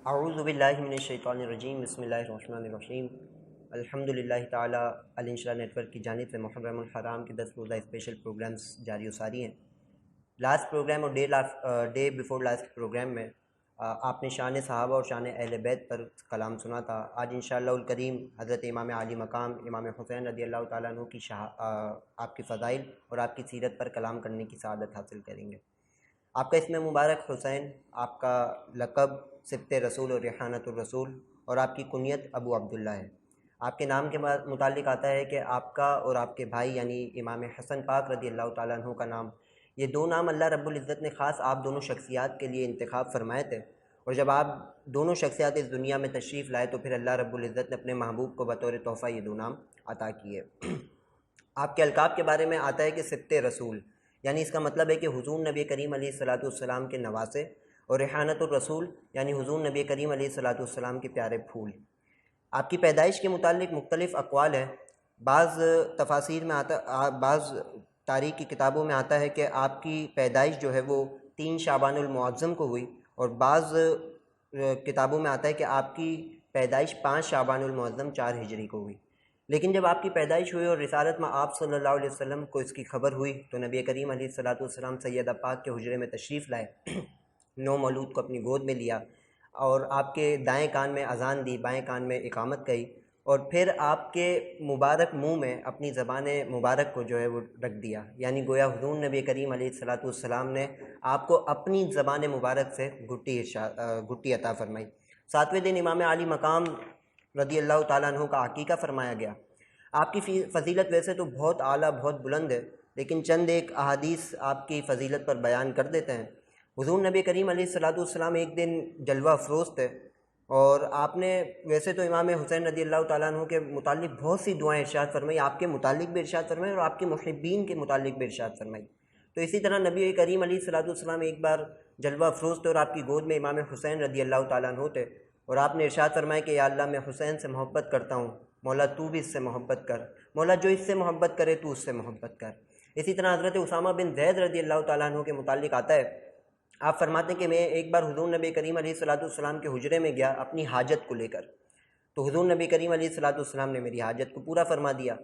اعوذ باللہ من الشیطان الرجیم بسم اللہ الرحمن الرحیم الحمدللہ تعالی الانشرا نیٹ ورک کی جانب سے محرم الحرام کے 10 روزہ اسپیشل پروگرامز جاری و ساری ہیں۔ لاسٹ پروگرام اور ڈے بیفور لاسٹ پروگرام میں آپ نے شان صحابہ اور شان اہل بیت پر کلام سنا تھا۔ آج انشاءاللہ الکریم حضرت امام عالی مقام امام حسین رضی اللہ تعالیٰ عنہ کی آپ کی فضائل اور آپ کی سیرت پر کلام کرنے کی سعادت حاصل کریں گے۔ آپ کا اسم مبارک حسین، آپ کا لقب سبط رسول اور ریحانۃ الرسول اور آپ کی کنیت ابو عبداللہ ہے۔ آپ کے نام کے متعلق آتا ہے کہ آپ کا اور آپ کے بھائی یعنی امام حسن پاک رضی اللہ تعالیٰ عنہ کا نام، یہ دو نام اللہ رب العزت نے خاص آپ دونوں شخصیات کے لیے انتخاب فرمائے تھے، اور جب آپ دونوں شخصیات اس دنیا میں تشریف لائے تو پھر اللہ رب العزت نے اپنے محبوب کو بطور تحفہ یہ دو نام عطا کیے۔ آپ کے القاب کے بارے میں آتا ہے کہ سبط رسول، یعنی اس کا مطلب ہے کہ حضور نبی کریم علیہ الصلاۃ والسلام کے نواسے، اور ریحانۃ الرسول یعنی حضور نبی کریم علیہ الصلاۃ والسلام کے پیارے پھول۔ آپ کی پیدائش کے متعلق مختلف اقوال ہیں۔ بعض تفاسیر میں بعض تاریخ کی کتابوں میں آتا ہے کہ آپ کی پیدائش جو ہے وہ 3 شعبان المعظم کو ہوئی، اور بعض کتابوں میں آتا ہے کہ آپ کی پیدائش 5 شعبان المعظم 4 ہجری کو ہوئی۔ لیکن جب آپ کی پیدائش ہوئی اور رسالت میں آپ صلی اللہ علیہ وسلم کو اس کی خبر ہوئی تو نبی کریم علیہ الصلاۃ والسلام سیدہ پاک کے حجرے میں تشریف لائے، نو مولود کو اپنی گود میں لیا، اور آپ کے دائیں کان میں اذان دی، بائیں کان میں اقامت کہی، اور پھر آپ کے مبارک منہ میں اپنی زبان مبارک کو جو ہے وہ رکھ دیا، یعنی گویا حضور نبی کریم علیہ الصلاۃ والسلام نے آپ کو اپنی زبان مبارک سے گھٹی عطا فرمائی۔ 7ویں دن امام علی مقام رضی اللہ تعالیٰ عنہ کا عقیقہ فرمایا گیا۔ آپ کی فضیلت ویسے تو بہت اعلیٰ بہت بلند ہے، لیکن چند ایک احادیث آپ کی فضیلت پر بیان کر دیتے ہیں۔ حضور نبی کریم علیہ الصلاۃ والسلام ایک دن جلوہ افروز تھے، اور آپ نے ویسے تو امام حسین رضی اللہ تعالیٰ عنہ کے متعلق بہت سی دعائیں ارشاد فرمائی، آپ کے متعلق بھی ارشاد فرمائی اور آپ کے محبین کے متعلق بھی ارشاد فرمائی۔ تو اسی طرح نبی کریم علیہ الصلاۃ والسلام ایک بار جلوہ افروز تھے اور آپ کی گود میں امام حسین رضی اللہ تعالیٰ عنہ تھے، اور آپ نے ارشاد فرمایا کہ یا اللہ میں حسین سے محبت کرتا ہوں، مولا تو بھی اس سے محبت کر، مولا جو اس سے محبت کرے تو اس سے محبت کر۔ اسی طرح حضرت اسامہ بن زید رضی اللہ تعالیٰ عنہ کے متعلق آتا ہے، آپ فرماتے ہیں کہ میں ایک بار حضور نبی کریم علیہ الصلاۃ والسلام کے حجرے میں گیا اپنی حاجت کو لے کر، تو حضور نبی کریم علیہ الصلاۃ والسلام نے میری حاجت کو پورا فرما دیا۔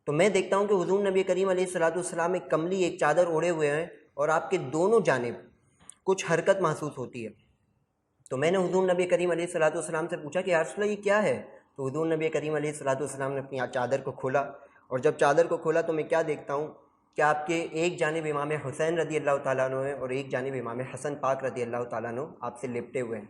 تو میں دیکھتا ہوں کہ حضور نبی کریم علیہ الصلاۃ والسلام ایک کملی ایک چادر اوڑھے ہوئے ہیں، اور آپ کے دونوں جانب کچھ حرکت محسوس ہوتی ہے۔ تو میں نے حضور نبی کریم علیہ الصلاۃ والسلام سے پوچھا کہ یا رسول اللہ یہ کیا ہے؟ تو حضور نبی کریم علیہ الصلاۃ والسلام نے اپنی چادر کو کھولا، اور جب چادر کو کھولا تو میں کیا دیکھتا ہوں کہ آپ کے ایک جانب امام حسین رضی اللہ تعالیٰ عنہ ہیں اور ایک جانب امام حسن پاک رضی اللہ تعالیٰ عنہ آپ سے لپٹے ہوئے ہیں۔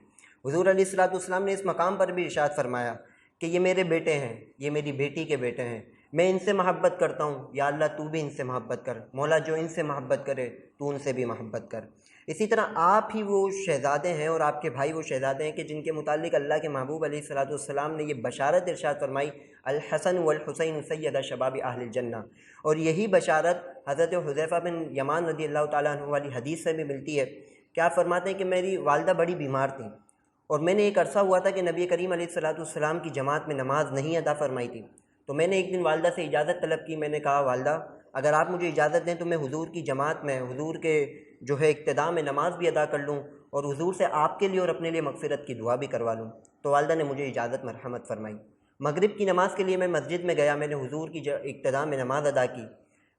حضور علیہ الصلاۃ والسلام نے اس مقام پر بھی ارشاد فرمایا کہ یہ میرے بیٹے ہیں، یہ میری بیٹی کے بیٹے ہیں، میں ان سے محبت کرتا ہوں، یا اللہ تو بھی ان سے محبت کر، مولا جو ان سے محبت کرے تو ان سے بھی محبت کر۔ اسی طرح آپ ہی وہ شہزادے ہیں اور آپ کے بھائی وہ شہزادے ہیں کہ جن کے متعلق اللہ کے محبوب علیہ الصلاۃ والسلام نے یہ بشارت ارشاد فرمائی، الحسن والحسین سید شباب اہل الجنہ، اور یہی بشارت حضرت حذیفہ بن یمان رضی اللہ تعالیٰ عنہ والی حدیث سے بھی ملتی ہے کہ آپ فرماتے ہیں کہ میری والدہ بڑی بیمار تھیں، اور میں نے ایک عرصہ ہوا تھا کہ نبی کریم علیہ الصلاۃ والسلام کی جماعت میں نماز نہیں ادا فرمائی تھی۔ تو میں نے ایک دن والدہ سے اجازت طلب کی، میں نے کہا والدہ اگر آپ مجھے اجازت دیں تو میں حضور کی جماعت میں حضور کے جو ہے اقتداء میں نماز بھی ادا کر لوں، اور حضور سے آپ کے لیے اور اپنے لیے مغفرت کی دعا بھی کروا لوں۔ تو والدہ نے مجھے اجازت مرحمت فرمائی۔ مغرب کی نماز کے لیے میں مسجد میں گیا، میں نے حضور کی اقتداء میں نماز ادا کی۔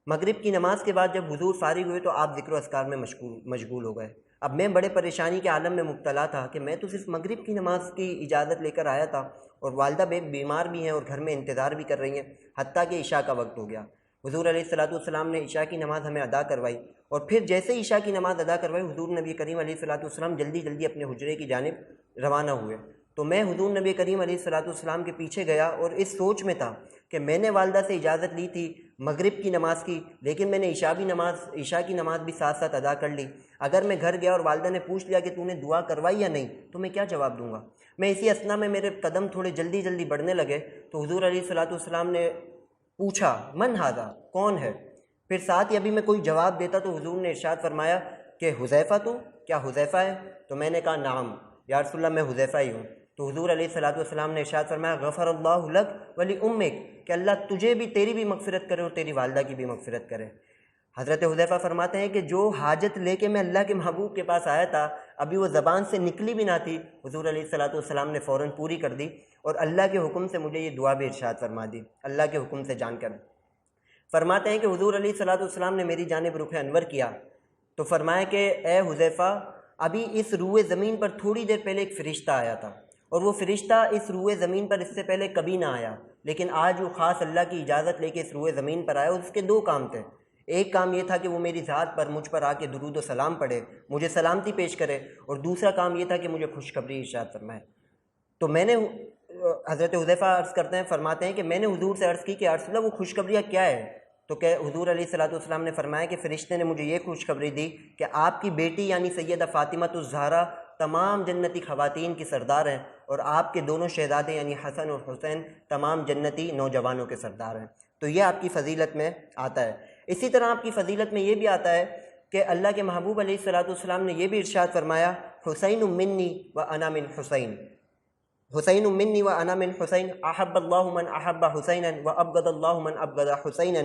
مغرب کی نماز کے بعد جب حضور فارغ ہوئے تو آپ ذکر و اذکار میں مشغول ہو گئے۔ اب میں بڑے پریشانی کے عالم میں مبتلا تھا کہ میں تو صرف مغرب کی نماز کی اجازت لے کر آیا تھا، اور والدہ بیمار بھی ہیں اور گھر میں انتظار بھی کر رہی ہیں، حتیٰ کہ عشاء کا وقت ہو گیا۔ حضور علیہ الصلاۃ والسلام نے عشاء کی نماز ہمیں ادا کروائی، اور پھر جیسے ہی عشاء کی نماز ادا کروائی حضور نبی کریم علیہ الصلاۃ والسلام جلدی جلدی اپنے حجرے کی جانب روانہ ہوئے۔ تو میں حضور نبی کریم علیہ الصلاۃ والسلام کے پیچھے گیا، اور اس سوچ میں تھا کہ میں نے والدہ سے اجازت لی تھی مغرب کی نماز کی، لیکن میں نے عشاء کی نماز بھی ساتھ ساتھ ادا کر لی۔ اگر میں گھر گیا اور والدہ نے پوچھ لیا کہ تو نے دعا کروائی یا نہیں تو میں کیا جواب دوں گا؟ میں اسی اثنا میں میرے قدم تھوڑے جلدی جلدی بڑھنے لگے، تو حضور علیہ الصلاۃ والسلام نے پوچھا من ھذا، کون ہے؟ پھر ساتھ ہی ابھی میں کوئی جواب دیتا تو حضور نے ارشاد فرمایا کہ حذیفہ تو کیا حذیفہ ہے؟ تو میں نے کہا نعم یا رسول اللہ میں حذیفہ ہی ہوں۔ تو حضور علیہ الصلاۃ والسلام نے ارشاد فرمایا غفر اللہ لک ولی امک، کہ اللہ تجھے بھی تیری بھی مغفرت کرے اور تیری والدہ کی بھی مغفرت کرے۔ حضرت حذیفہ فرماتے ہیں کہ جو حاجت لے کے میں اللہ کے محبوب کے پاس آیا تھا ابھی وہ زبان سے نکلی بھی نہ تھی، حضور علیہ الصلوۃ والسلام نے فوراً پوری کر دی اور اللہ کے حکم سے مجھے یہ دعا بھی ارشاد فرما دی، اللہ کے حکم سے جان کر۔ فرماتے ہیں کہ حضور علیہ الصلوۃ والسلام نے میری جانب رخ انور کیا تو فرمایا کہ اے حذیفہ، ابھی اس روئے زمین پر تھوڑی دیر پہلے ایک فرشتہ آیا تھا، اور وہ فرشتہ اس روئے زمین پر اس سے پہلے کبھی نہ آیا، لیکن آج وہ خاص اللہ کی اجازت لے کے اس روئے زمین پر آیا، اور اس کے دو کام تھے۔ ایک کام یہ تھا کہ وہ میری ذات پر مجھ پر آ کے درود و سلام پڑھے، مجھے سلامتی پیش کرے، اور دوسرا کام یہ تھا کہ مجھے خوشخبری ارشاد فرمائے۔ تو میں نے حضرت حذیفہ عرض کرتے ہیں، فرماتے ہیں کہ میں نے حضور سے عرض کی کہ یا رسول اللہ وہ خوشخبریاں کیا ہے؟ تو کہ حضور علیہ الصلوۃ والسلام نے فرمایا کہ فرشتے نے مجھے یہ خوشخبری دی کہ آپ کی بیٹی یعنی سیدہ فاطمہ الزہرا تمام جنتی خواتین کی سردار ہیں، اور آپ کے دونوں شہزادے یعنی حسن اور حسین تمام جنتی نوجوانوں کے سردار ہیں۔ تو یہ آپ کی فضیلت میں آتا ہے۔ اسی طرح آپ کی فضیلت میں یہ بھی آتا ہے کہ اللہ کے محبوب علیہ الصلوۃ والسلام نے یہ بھی ارشاد فرمایا، حسین منی و انا من حسین، حسین منی و انا من حسین، احب اللہ من احب حسینا و ابغض اللہ من ابغض حسینا،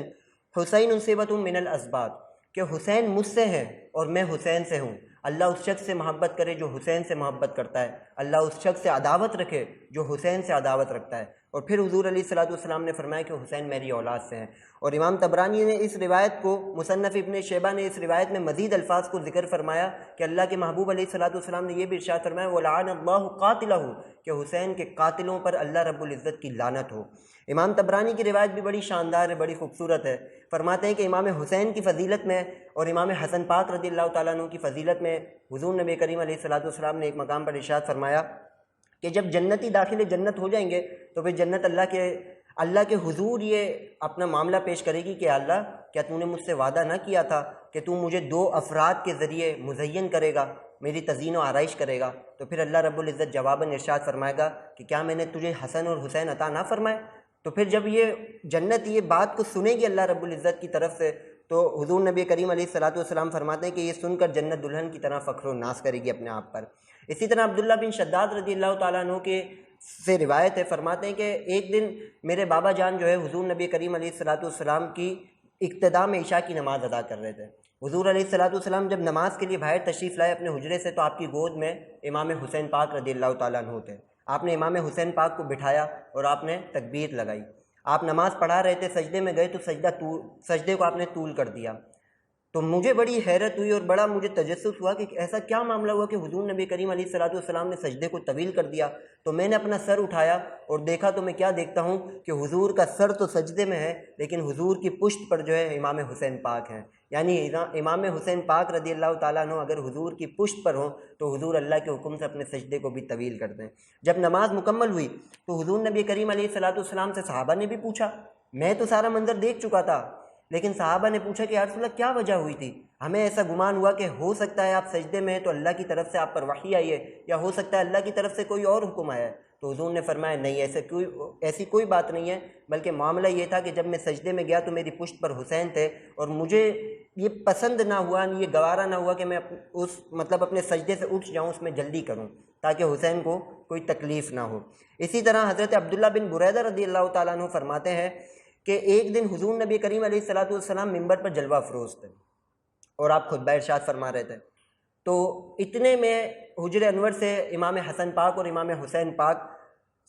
حسین صبۃ من الاسباط، کہ حسین مجھ سے ہے اور میں حسین سے ہوں۔ اللہ اس شخص سے محبت کرے جو حسین سے محبت کرتا ہے، اللہ اس شخص سے عداوت رکھے جو حسین سے عداوت رکھتا ہے۔ اور پھر حضور علیہ الصلوۃ والسلام نے فرمایا کہ حسین میری اولاد سے ہیں۔ اور امام طبرانی نے اس روایت کو، مصنف ابن شیبہ نے اس روایت میں مزید الفاظ کو ذکر فرمایا کہ اللہ کے محبوب علیہ الصلوۃ والسلام نے یہ بھی ارشاد فرمایا وَلَعَنَ اللَّهُ قَاتِلَهُ، کہ حسین کے قاتلوں پر اللہ رب العزت کی لعنت ہو۔ امام طبرانی کی روایت بھی بڑی شاندار ہے، بڑی خوبصورت ہے۔ فرماتے ہیں کہ امام حسین کی فضیلت میں اور امام حسن پاک رضی اللہ تعالیٰ عنہ کی فضیلت میں حضور نبی کریم علیہ الصلوۃ والسلام نے ایک مقام پر ارشاد فرمایا کہ جب جنتی داخل جنت ہو جائیں گے تو پھر جنت اللہ کے حضور یہ اپنا معاملہ پیش کرے گی کہ اللہ کیا تو نے مجھ سے وعدہ نہ کیا تھا کہ تو مجھے دو افراد کے ذریعے مزین کرے گا، میری تزیین و آرائش کرے گا؟ تو پھر اللہ رب العزت جواباً ارشاد فرمائے گا کہ کیا میں نے تجھے حسن اور حسین عطا نہ فرمائے؟ تو پھر جب یہ جنت یہ بات کو سنے گی اللہ رب العزت کی طرف سے تو حضور نبی کریم علیہ الصلوۃ والسلام فرماتے ہیں کہ یہ سن کر جنت دلہن کی طرح فخر و ناز کرے گی اپنے آپ پر۔ اسی طرح عبداللہ بن شداد رضی اللہ تعالیٰ عنہ کے سے روایت ہے، فرماتے ہیں کہ ایک دن میرے بابا جان جو ہے حضور نبی کریم علیہ الصلوۃ والسلام کی اقتداء میں عشاء کی نماز ادا کر رہے تھے۔ حضور علیہ الصلوۃ والسلام جب نماز کے لیے باہر تشریف لائے اپنے حجرے سے تو آپ کی گود میں امام حسین پاک رضی اللہ تعالیٰ عنہ تھے۔ آپ نے امام حسین پاک کو بٹھایا اور آپ نے تکبیر لگائی۔ آپ نماز پڑھا رہے تھے، سجدے میں گئے تو سجدے کو آپ نے طول کر دیا۔ تو مجھے بڑی حیرت ہوئی اور بڑا مجھے تجسس ہوا کہ ایسا کیا معاملہ ہوا کہ حضور نبی کریم علیہ الصلوۃ والسلام نے سجدے کو طویل کر دیا۔ تو میں نے اپنا سر اٹھایا اور دیکھا تو میں کیا دیکھتا ہوں کہ حضور کا سر تو سجدے میں ہے لیکن حضور کی پشت پر جو ہے امام حسین پاک ہیں، یعنی امام حسین پاک رضی اللہ تعالیٰ عنہ اگر حضور کی پشت پر ہوں تو حضور اللہ کے حکم سے اپنے سجدے کو بھی طویل کر دیں۔ جب نماز مکمل ہوئی تو حضور نبی کریم علیہ الصلوۃ والسلام سے صحابہ نے بھی پوچھا، میں تو سارا منظر دیکھ چکا تھا لیکن صحابہ نے پوچھا کہ یا رسول اللہ کیا وجہ ہوئی تھی؟ ہمیں ایسا گمان ہوا کہ ہو سکتا ہے آپ سجدے میں ہیں تو اللہ کی طرف سے آپ پر وحی آئی ہے، یا ہو سکتا ہے اللہ کی طرف سے کوئی اور حکم آیا ہے۔ تو حضور نے فرمایا نہیں، ایسی کوئی بات نہیں ہے، بلکہ معاملہ یہ تھا کہ جب میں سجدے میں گیا تو میری پشت پر حسین تھے اور مجھے یہ پسند نہ ہوا، یہ گوارا نہ ہوا کہ میں اپنے سجدے سے اٹھ جاؤں، اس میں جلدی کروں تاکہ حسین کو کوئی تکلیف نہ ہو۔ اسی طرح حضرت عبداللہ بن بریدہ رضی اللہ تعالیٰ عنہ فرماتے ہیں کہ ایک دن حضور نبی کریم علیہ الصلوۃ والسلام ممبر پر جلوہ افروز تھے اور آپ خطبہ ارشاد فرما رہے تھے۔ تو اتنے میں حجر انور سے امام حسن پاک اور امام حسین پاک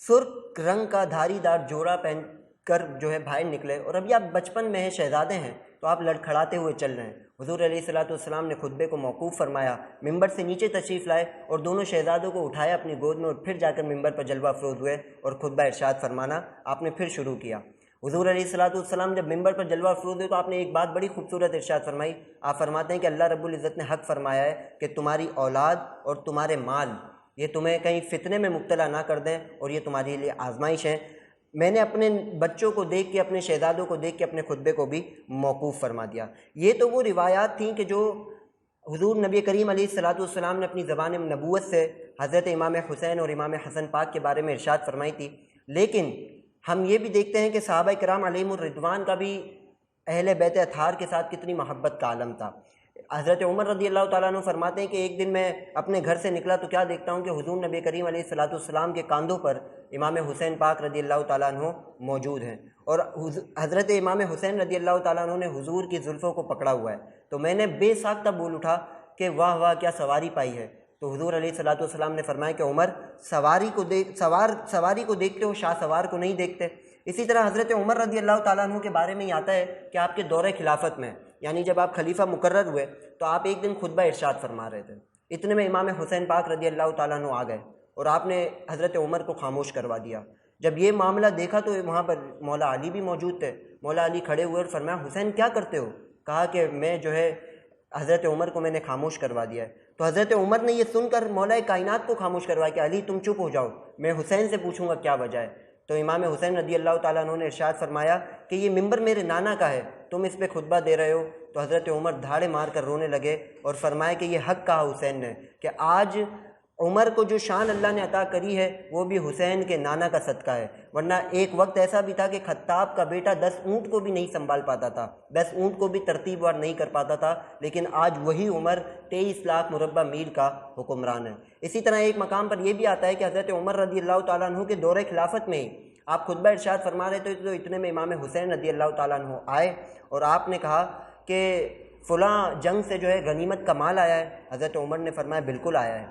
سرخ رنگ کا دھاری دار جوڑا پہن کر جو ہے باہر نکلے، اور ابھی آپ بچپن میں ہیں، شہزادے ہیں، تو آپ لڑکھڑاتے ہوئے چل رہے ہیں۔ حضور علیہ الصلوۃ والسلام نے خطبے کو موقوف فرمایا، ممبر سے نیچے تشریف لائے اور دونوں شہزادوں کو اٹھایا اپنی گود میں، اور پھر جا کر ممبر پر جلوہ افروز ہوئے اور خطبہ ارشاد فرمانا آپ نے پھر شروع کیا۔ حضور علیہ الصلوۃ والسلام جب ممبر پر جلوہ افروز ہوئے تو آپ نے ایک بات بڑی خوبصورت ارشاد فرمائی۔ آپ فرماتے ہیں کہ اللہ رب العزت نے حق فرمایا ہے کہ تمہاری اولاد اور تمہارے مال یہ تمہیں کہیں فتنے میں مبتلا نہ کر دیں، اور یہ تمہارے لیے آزمائش ہے۔ میں نے اپنے بچوں کو دیکھ کے، اپنے شہزادوں کو دیکھ کے اپنے خطبے کو بھی موقوف فرما دیا۔ یہ تو وہ روایات تھیں کہ جو حضور نبی کریم علیہ الصلوۃ والسلام نے اپنی زبان نبوت سے حضرت امام حسین اور امام حسن پاک کے بارے میں ارشاد فرمائی تھی، لیکن ہم یہ بھی دیکھتے ہیں کہ صحابہ کرام علیہم الرضوان کا بھی اہل بیت اطہار کے ساتھ کتنی محبت کا عالم تھا۔ حضرت عمر رضی اللہ تعالیٰ عنہ فرماتے ہیں کہ ایک دن میں اپنے گھر سے نکلا تو کیا دیکھتا ہوں کہ حضور نبی کریم علیہ الصلوۃ والسلام کے کاندھوں پر امام حسین پاک رضی اللہ تعالیٰ عنہ موجود ہیں، اور حضرت امام حسین رضی اللہ تعالیٰ عنہ نے حضور کی زلفوں کو پکڑا ہوا ہے۔ تو میں نے بے ساختہ بول اٹھا کہ واہ واہ کیا سواری پائی ہے۔ تو حضور علیہ الصلوۃ والسلام نے فرمایا کہ عمر سواری کو دیکھتے ہو، شاہ سوار کو نہیں دیکھتے۔ اسی طرح حضرت عمر رضی اللہ تعالیٰ عنہ کے بارے میں یہ آتا ہے کہ آپ کے دور خلافت میں، یعنی جب آپ خلیفہ مقرر ہوئے تو آپ ایک دن خطبہ ارشاد فرما رہے تھے، اتنے میں امام حسین پاک رضی اللہ تعالیٰ عنہ آ گئے اور آپ نے حضرت عمر کو خاموش کروا دیا۔ جب یہ معاملہ دیکھا تو وہاں پر مولا علی بھی موجود تھے، مولا علی کھڑے ہوئے اور فرمایا حسین کیا کرتے ہو؟ کہا کہ میں جو ہے حضرت عمر کو میں نے خاموش کروا دیا ہے۔ تو حضرت عمر نے یہ سن کر مولا کائنات کو خاموش کروایا کہ علی تم چپ ہو جاؤ، میں حسین سے پوچھوں گا کیا وجہ ہے۔ تو امام حسین رضی اللہ تعالیٰ عنہ نے ارشاد فرمایا کہ یہ ممبر میرے نانا کا ہے، تم اس پہ خطبہ دے رہے ہو۔ تو حضرت عمر دھاڑے مار کر رونے لگے اور فرمایا کہ یہ حق کہا حسین نے کہ آج عمر کو جو شان اللہ نے عطا کری ہے وہ بھی حسین کے نانا کا صدقہ ہے، ورنہ ایک وقت ایسا بھی تھا کہ خطاب کا بیٹا 10 اونٹ کو بھی نہیں سنبھال پاتا تھا، 10 اونٹ کو بھی ترتیب وار نہیں کر پاتا تھا، لیکن آج وہی عمر 23 لاکھ مربع میل کا حکمران ہے۔ اسی طرح ایک مقام پر یہ بھی آتا ہے کہ حضرت عمر رضی اللہ تعالیٰ عنہ کے دور خلافت میں آپ خطبہ ارشاد فرما رہے تھے تو اتنے میں امام حسین رضی اللہ تعالیٰ عنہ آئے اور آپ نے کہا کہ فلاں جنگ سے جو ہے غنیمت کا مال آیا ہے۔ حضرت عمر نے فرمایا بالکل آیا ہے۔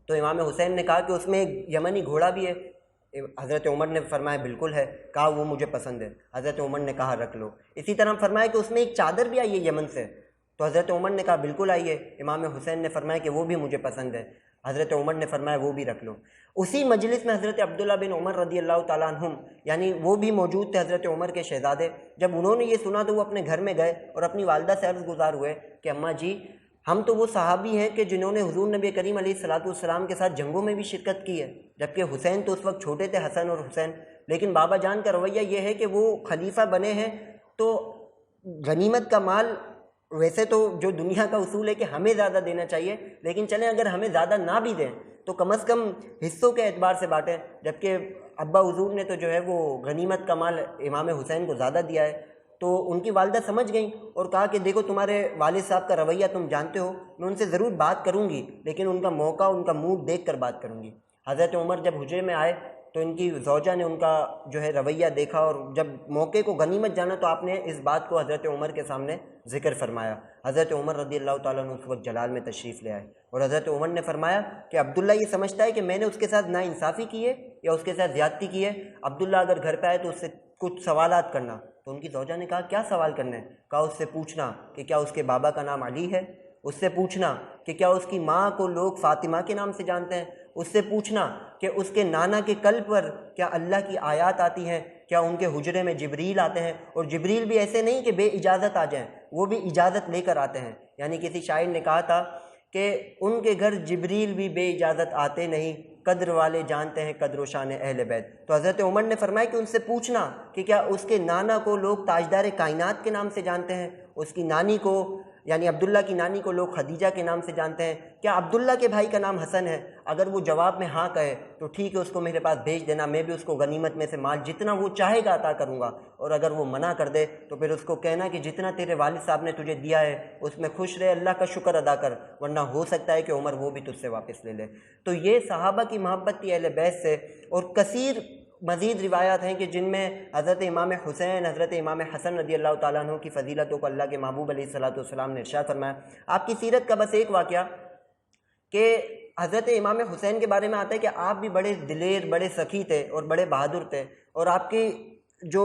تو امام حسین نے کہا کہ اس میں ایک یمنی گھوڑا بھی ہے۔ حضرت عمر نے فرمایا بالکل ہے، کہا وہ مجھے پسند ہے۔ حضرت عمر نے کہا رکھ لو۔ اسی طرح فرمایا کہ اس میں ایک چادر بھی آئی ہے یمن سے، تو حضرت عمر نے کہا بالکل آئی ہے۔ امام حسین نے فرمایا کہ وہ بھی مجھے پسند ہے۔ حضرت عمر نے فرمایا وہ بھی رکھ لو۔ اسی مجلس میں حضرت عبداللہ بن عمر رضی اللہ تعالیٰ عنہم، یعنی وہ بھی موجود تھے حضرت عمر کے شہزادے۔ جب انہوں نے یہ سنا تو وہ اپنے گھر میں گئے اور اپنی والدہ سے عرض گزار ہوئے کہ اماں جی ہم تو وہ صحابی ہیں کہ جنہوں نے حضور نبی کریم علیہ الصلوۃ والسلام کے ساتھ جنگوں میں بھی شرکت کی ہے، جبکہ حسین تو اس وقت چھوٹے تھے، حسن اور حسین، لیکن بابا جان کا رویہ یہ ہے کہ وہ خلیفہ بنے ہیں تو غنیمت کا مال ویسے تو جو دنیا کا اصول ہے کہ ہمیں زیادہ دینا چاہیے، لیکن چلیں اگر ہمیں زیادہ نہ بھی دیں تو کم از کم حصوں کے اعتبار سے بانٹیں، جبکہ ابا حضور نے تو جو ہے وہ غنیمت کا مال امام حسین کو زیادہ دیا ہے۔ تو ان کی والدہ سمجھ گئیں اور کہا کہ دیکھو تمہارے والد صاحب کا رویہ تم جانتے ہو، میں ان سے ضرور بات کروں گی، لیکن ان کا موقع، ان کا موڈ دیکھ کر بات کروں گی۔ حضرت عمر جب حجرے میں آئے تو ان کی زوجہ نے ان کا جو ہے رویہ دیکھا اور جب موقع کو غنیمت جانا تو آپ نے اس بات کو حضرت عمر کے سامنے ذکر فرمایا۔ حضرت عمر رضی اللہ تعالیٰ عنہ اس وقت جلال میں تشریف لے آئے اور حضرت عمر نے فرمایا کہ عبداللہ یہ سمجھتا ہے کہ میں نے اس کے ساتھ ناانصافی کی ہے یا اس کے ساتھ زیادتی کی ہے، عبداللہ اگر گھر پہ آئے تو اس سے کچھ سوالات کرنا۔ تو ان کی زوجہ نے کہا کیا سوال کرنا ہے؟ کہا اس سے پوچھنا کہ کیا اس کے بابا کا نام علی ہے، اس سے پوچھنا کہ کیا اس کی ماں کو لوگ فاطمہ کے نام سے جانتے ہیں، اس سے پوچھنا کہ اس کے نانا کے قلب پر کیا اللہ کی آیات آتی ہیں، کیا ان کے حجرے میں جبریل آتے ہیں، اور جبریل بھی ایسے نہیں کہ بے اجازت آ جائیں، وہ بھی اجازت لے کر آتے ہیں۔ یعنی کسی شاعر نے کہا تھا کہ ان کے گھر جبریل بھی بے اجازت آتے نہیں، قدر والے جانتے ہیں قدر و شان اہل بیت۔ تو حضرت عمر نے فرمایا کہ ان سے پوچھنا کہ کیا اس کے نانا کو لوگ تاجدار کائنات کے نام سے جانتے ہیں، اس کی نانی کو یعنی عبداللہ کی نانی کو لوگ خدیجہ کے نام سے جانتے ہیں، کیا عبداللہ کے بھائی کا نام حسن ہے؟ اگر وہ جواب میں ہاں کہے تو ٹھیک ہے، اس کو میرے پاس بھیج دینا، میں بھی اس کو غنیمت میں سے مال جتنا وہ چاہے گا عطا کروں گا، اور اگر وہ منع کر دے تو پھر اس کو کہنا کہ جتنا تیرے والد صاحب نے تجھے دیا ہے اس میں خوش رہے، اللہ کا شکر ادا کر، ورنہ ہو سکتا ہے کہ عمر وہ بھی تجھ سے واپس لے لے۔ تو یہ صحابہ کی محبت تھی اہل بیت سے، اور کثیر مزید روایات ہیں کہ جن میں حضرت امام حسین، حضرت امام حسن رضی اللہ تعالیٰ عنہ کی فضیلتوں کو اللہ کے محبوب علیہ الصلوۃ والسلام نے ارشاد فرمایا۔ آپ کی سیرت کا بس ایک واقعہ کہ حضرت امام حسین کے بارے میں آتا ہے کہ آپ بھی بڑے دلیر، بڑے سخی تھے اور بڑے بہادر تھے، اور آپ کی جو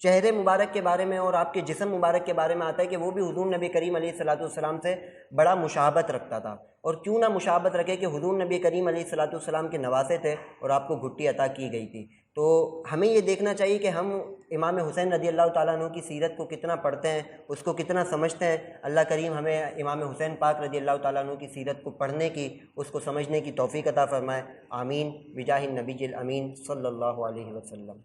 چہرے مبارک کے بارے میں اور آپ کے جسم مبارک کے بارے میں آتا ہے کہ وہ بھی حضور نبی کریم علیہ الصلوۃ والسلام سے بڑا مشابہت رکھتا تھا، اور کیوں نہ مشابہت رکھے کہ حضور نبی کریم علیہ الصلوۃ والسلام کے نواسے تھے اور آپ کو گھٹی عطا کی گئی تھی۔ تو ہمیں یہ دیکھنا چاہیے کہ ہم امام حسین رضی اللہ تعالیٰ عنہ کی سیرت کو کتنا پڑھتے ہیں، اس کو کتنا سمجھتے ہیں۔ اللہ کریم ہمیں امام حسین پاک رضی اللہ تعالیٰ عنہ کی سیرت کو پڑھنے کی، اس کو سمجھنے کی توفیق عطا فرمائے۔ آمین بجاہ النبی الامین صلی اللہ علیہ وسلم۔